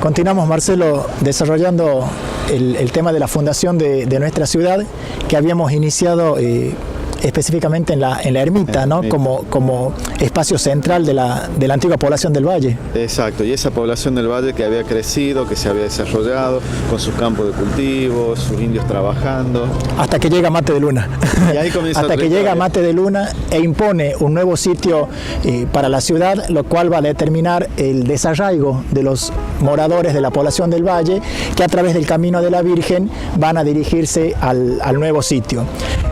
Continuamos, Marcelo, desarrollando el tema de la fundación de nuestra ciudad, que habíamos iniciado específicamente en la ermita, ¿no? Como espacio central de la antigua población del Valle. Exacto, y esa población del Valle que había crecido, que se había desarrollado, con sus campos de cultivo, sus indios trabajando. Hasta que llega Mate de Luna. Y ahí comienza hasta que llega Mate de Luna e impone un nuevo sitio para la ciudad, lo cual va a determinar el desarraigo de los moradores de la población del Valle, que a través del Camino de la Virgen van a dirigirse al nuevo sitio.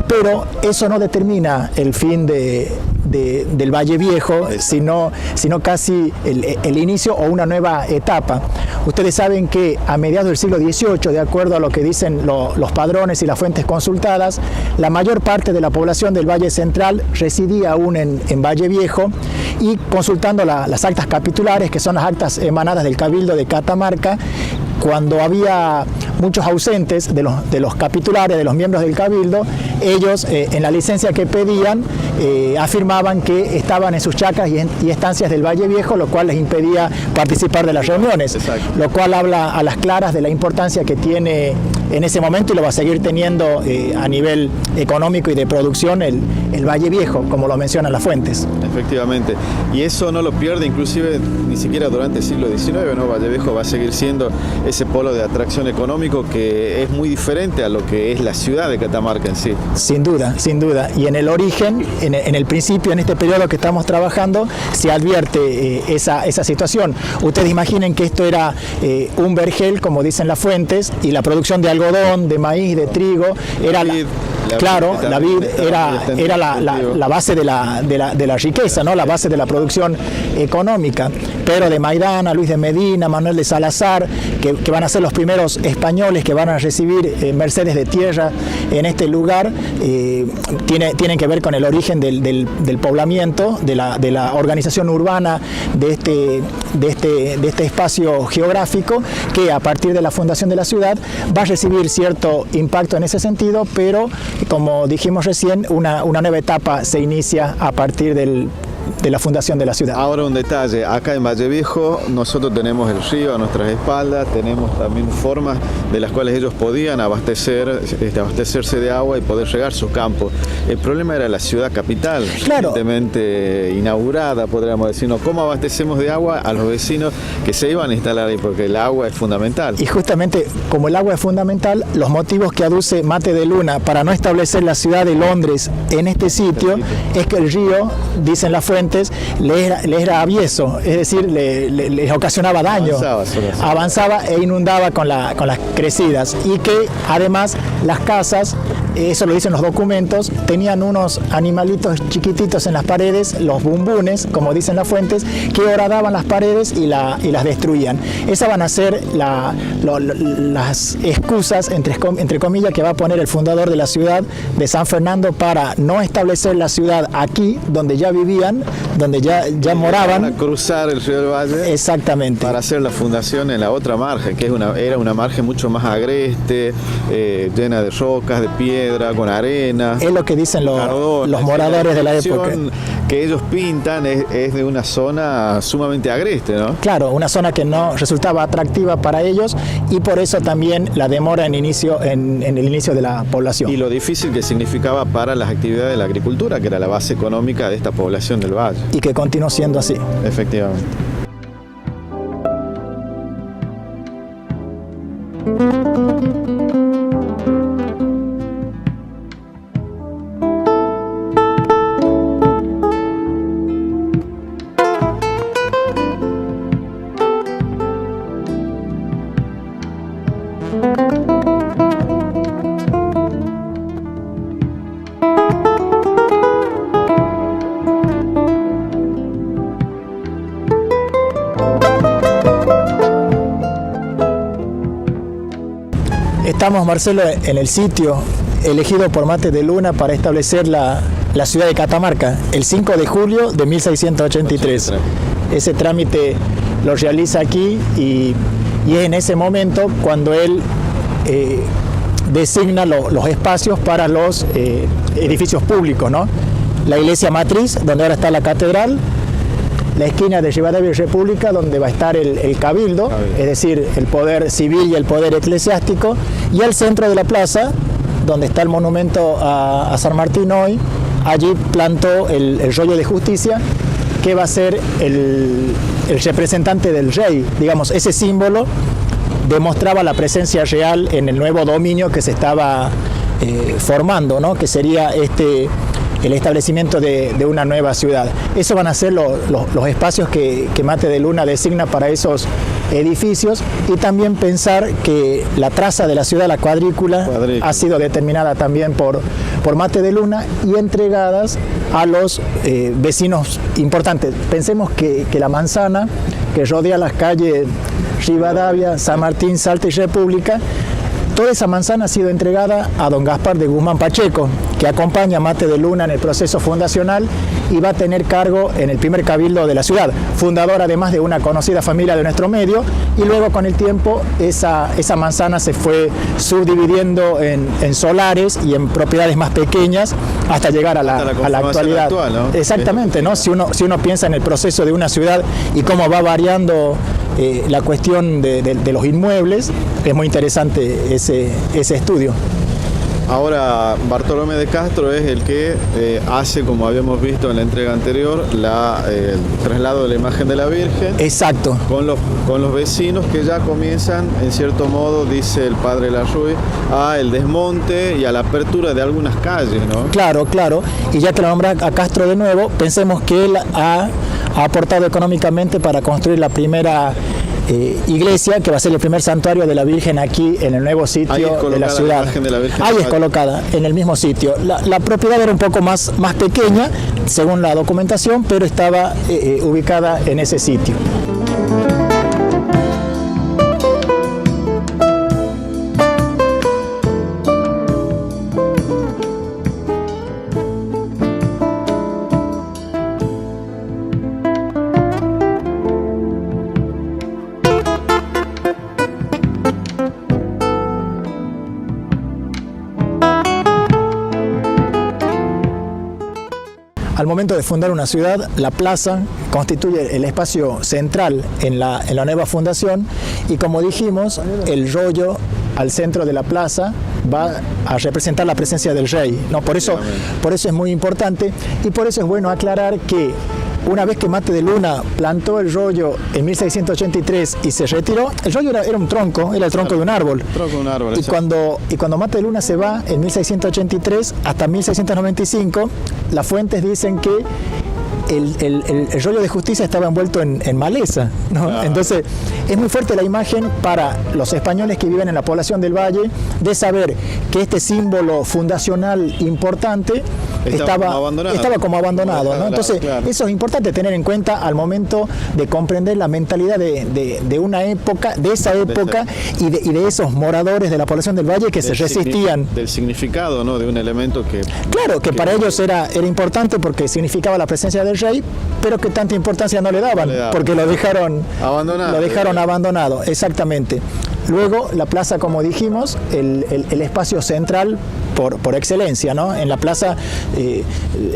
Pero eso no determina el fin del Valle Viejo, sino casi el inicio o una nueva etapa. Ustedes saben que a mediados del siglo XVIII, de acuerdo a lo que dicen los padrones y las fuentes consultadas, la mayor parte de la población del Valle Central residía aún en Valle Viejo, y consultando las actas capitulares, que son las actas emanadas del Cabildo de Catamarca, cuando había muchos ausentes de los capitulares, de los miembros del Cabildo, ellos en la licencia que pedían afirmaban que estaban en sus chacras y estancias del Valle Viejo, lo cual les impedía participar de las reuniones. Exacto. Lo cual habla a las claras de la importancia que tiene en ese momento, y lo va a seguir teniendo a nivel económico y de producción, el Valle Viejo, como lo mencionan las fuentes. Efectivamente, y eso no lo pierde inclusive ni siquiera durante el siglo XIX, ¿no? Valle Viejo va a seguir siendo ese polo de atracción económico que es muy diferente a lo que es la ciudad de Catamarca en sí. Sin duda, sin duda. Y en el origen, en el principio, en este periodo que estamos trabajando, se advierte esa situación. Ustedes imaginen que esto era un vergel, como dicen las fuentes, y la producción de algodón, de maíz, de trigo, era la vid era la base de la riqueza, ¿no? La base de la producción económica. Pedro de Maidana, Luis de Medina, Manuel de Salazar, que van a ser los primeros españoles que van a recibir mercedes de tierra en este lugar, tienen que ver con el origen del poblamiento, de la organización urbana de este espacio geográfico, que a partir de la fundación de la ciudad va a recibir cierto impacto en ese sentido, pero como dijimos recién, una nueva etapa se inicia a partir de la fundación de la ciudad. Ahora un detalle, acá en Valle Viejo nosotros tenemos el río a nuestras espaldas, tenemos también formas de las cuales ellos podían abastecerse de agua y poder regar sus campos. El problema era la ciudad capital, recientemente inaugurada, podríamos decir, ¿no? ¿Cómo abastecemos de agua a los vecinos que se iban a instalar ahí? Porque el agua es fundamental. Y justamente como el agua es fundamental, los motivos que aduce Mate de Luna para no establecer la ciudad de Londres en este sitio es que el río, dicen las fuentes, le era avieso, es decir, les ocasionaba daño, avanzaba e inundaba con las crecidas, y que además las casas, eso lo dicen los documentos, tenían unos animalitos chiquititos en las paredes, los bumbunes, como dicen las fuentes, que horadaban las paredes y las destruían. Esas van a ser las excusas, entre comillas, que va a poner el fundador de la ciudad de San Fernando para no establecer la ciudad aquí, donde ya vivían, donde ya moraban. Para cruzar el río del Valle. Exactamente. Para hacer la fundación en la otra margen, que era una margen mucho más agreste, llena de rocas, de piedra, con arena. Es lo que dicen los moradores de la época. Que ellos pintan es de una zona sumamente agreste, ¿no? Claro, una zona que no resultaba atractiva para ellos, y por eso también la demora en el inicio de la población. Y lo difícil que significaba para las actividades de la agricultura, que era la base económica de esta población del Valle. Y que continuó siendo así. Efectivamente. Estamos, Marcelo, en el sitio elegido por Mate de Luna para establecer la ciudad de Catamarca, el 5 de julio de 1683. Ese trámite lo realiza aquí, y es en ese momento cuando él designa los espacios para los edificios públicos, ¿no? La iglesia matriz, donde ahora está la catedral, la esquina de Rivadavia y República, donde va a estar el Cabildo, es decir, el poder civil y el poder eclesiástico, y al centro de la plaza, donde está el monumento a San Martín hoy. Allí plantó el rollo de justicia, que va a ser el representante del rey. Digamos, ese símbolo demostraba la presencia real en el nuevo dominio que se estaba formando, ¿no? Que sería el establecimiento de una nueva ciudad. Esos van a ser los espacios que Mate de Luna designa para esos edificios, y también pensar que la traza de la ciudad, la cuadrícula, ha sido determinada también por Mate de Luna y entregadas a los vecinos importantes. Pensemos que la manzana que rodea las calles Rivadavia, San Martín, Salta y República, toda esa manzana ha sido entregada a don Gaspar de Guzmán Pacheco, que acompaña a Mate de Luna en el proceso fundacional y va a tener cargo en el primer cabildo de la ciudad, fundador además de una conocida familia de nuestro medio, y luego con el tiempo esa manzana se fue subdividiendo en solares y en propiedades más pequeñas hasta llegar a la actualidad. Actual, ¿no? Exactamente, ¿no? Si uno piensa en el proceso de una ciudad y cómo va variando la cuestión de los inmuebles, es muy interesante ese estudio. Ahora, Bartolomé de Castro es el que hace, como habíamos visto en la entrega anterior, el traslado de la imagen de la Virgen. Exacto. Con los vecinos que ya comienzan, en cierto modo, dice el padre Larruy, a el desmonte y a la apertura de algunas calles, ¿no? Claro. Y ya que lo nombra a Castro de nuevo, pensemos que él ha aportado económicamente para construir la primera iglesia, que va a ser el primer santuario de la Virgen aquí en el nuevo sitio de la ciudad. La imagen de la Virgen. Ahí es colocada, en el mismo sitio. La propiedad era un poco más pequeña, según la documentación, pero estaba ubicada en ese sitio. Al momento de fundar una ciudad, la plaza constituye el espacio central en la nueva fundación, y como dijimos, el rollo al centro de la plaza va a representar la presencia del rey, ¿no? Por eso es muy importante, y por eso es bueno aclarar que una vez que Mate de Luna plantó el rollo en 1683 y se retiró, el rollo era un tronco, era el tronco de un árbol. Y cuando Mate de Luna se va en 1683 hasta 1695, las fuentes dicen que el rollo de justicia estaba envuelto en maleza, ¿no? Claro. Entonces es muy fuerte la imagen para los españoles que viven en la población del Valle, de saber que este símbolo fundacional importante estaba como abandonado, ¿no? Entonces eso es importante tener en cuenta al momento de comprender la mentalidad de una época, de esa época, y de esos moradores de la población del Valle que se resistían. Del significado, ¿no? De un elemento que... Claro, que para ellos era importante porque significaba la presencia del rey, pero que tanta importancia no le daban, porque lo dejaron abandonado, exactamente. Luego la plaza, como dijimos, el espacio central por excelencia, ¿no? En la plaza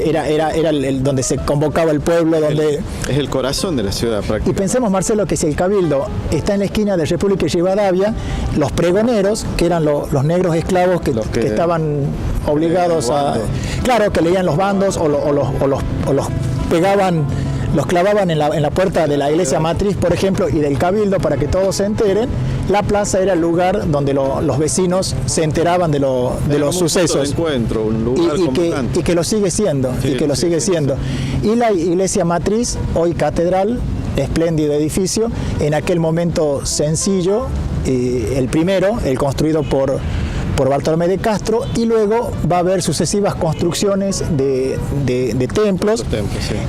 era donde se convocaba el pueblo, donde... Es el corazón de la ciudad prácticamente. Y pensemos, Marcelo, que si el Cabildo está en la esquina de República y Rivadavia, los pregoneros, que eran los negros esclavos que estaban obligados a... Claro, que leían los bandos o los pegaban, los clavaban en la puerta de la iglesia matriz, por ejemplo, y del Cabildo, para que todos se enteren. La plaza era el lugar donde los vecinos se enteraban de los sucesos. Encuentro, un lugar y que lo sigue siendo. Y la iglesia matriz, hoy catedral, espléndido edificio, en aquel momento sencillo, el primero, el construido por Bartolomé de Castro, y luego va a haber sucesivas construcciones de templos.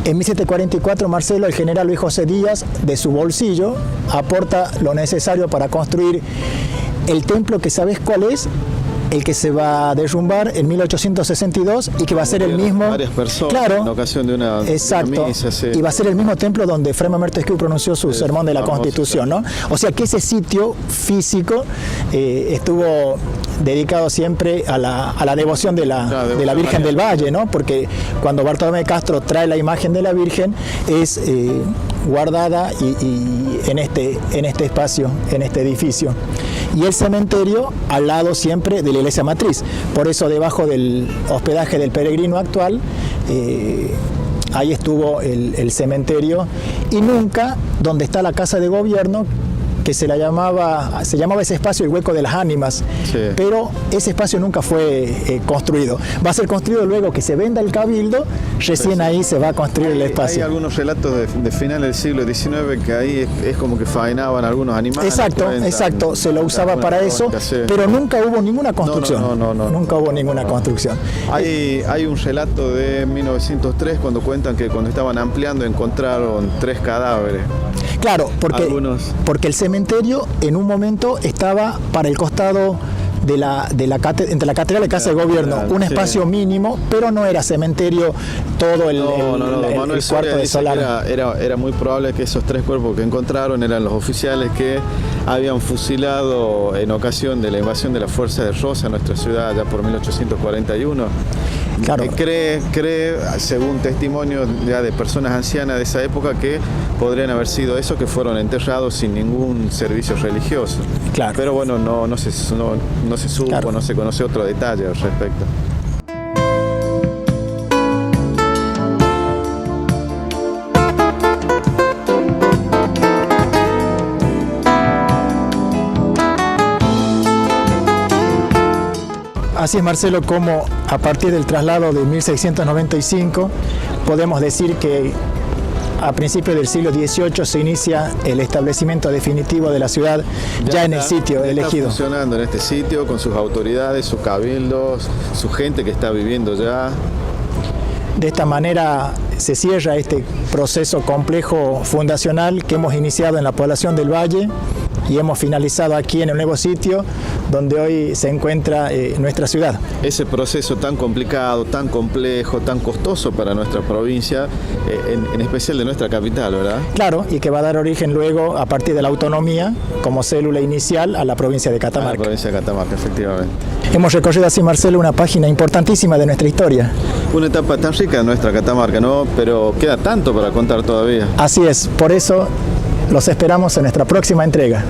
En 1744, Marcelo, el general Luis José Díaz, de su bolsillo, aporta lo necesario para construir el templo que, ¿sabes cuál es? El que se va a derrumbar en 1862 y que va a ser el mismo... Varias personas, claro, en ocasión de una misa. Sí. Y va a ser el mismo templo donde Fray Mamerto Esquiu pronunció su sermón de la Constitución, ¿no? O sea que ese sitio físico estuvo dedicado siempre a la devoción de la Virgen del Valle, ¿no? Porque cuando Bartolomé de Castro trae la imagen de la Virgen es guardada y en este espacio, en este edificio. Y el cementerio al lado siempre de la iglesia matriz. Por eso debajo del hospedaje del peregrino actual, ahí estuvo el cementerio, y nunca donde está la casa de gobierno, que se llamaba ese espacio el hueco de las ánimas, sí. Pero ese espacio nunca fue construido. Va a ser construido luego que se venda el cabildo, recién sí. Ahí se va a construir el espacio. Hay algunos relatos de final del siglo XIX que ahí es como que faenaban algunos animales. Exacto, se lo usaba para eso, pero nunca hubo ninguna construcción. No. Nunca hubo ninguna construcción. Hay un relato de 1903 cuando cuentan que cuando estaban ampliando encontraron 3 cadáveres. Claro, porque el cementerio en un momento estaba para el costado entre la catedral y casa de gobierno, un espacio mínimo, pero no era cementerio todo el cuarto de solar. Era muy probable que esos 3 cuerpos que encontraron eran los oficiales que habían fusilado en ocasión de la invasión de las fuerzas de Rosa a nuestra ciudad ya por 1841. Claro. Cree, según testimonios ya de personas ancianas de esa época, que podrían haber sido esos que fueron enterrados sin ningún servicio religioso. Claro. Pero bueno, no se supo, claro. No se conoce otro detalle al respecto. Así es, Marcelo, como a partir del traslado de 1695 podemos decir que a principios del siglo XVIII se inicia el establecimiento definitivo de la ciudad ya en el sitio elegido. Está funcionando en este sitio con sus autoridades, sus cabildos, su gente que está viviendo ya. De esta manera se cierra este proceso complejo fundacional que hemos iniciado en la población del Valle y hemos finalizado aquí en el nuevo sitio donde hoy se encuentra nuestra ciudad. Ese proceso tan complicado, tan complejo, tan costoso para nuestra provincia, en especial de nuestra capital, ¿verdad? Claro, y que va a dar origen luego, a partir de la autonomía, como célula inicial, a la provincia de Catamarca. A la provincia de Catamarca, efectivamente. Hemos recorrido así, Marcelo, una página importantísima de nuestra historia. Una etapa tan rica de nuestra Catamarca, ¿no? Pero queda tanto para contar todavía. Así es, por eso los esperamos en nuestra próxima entrega.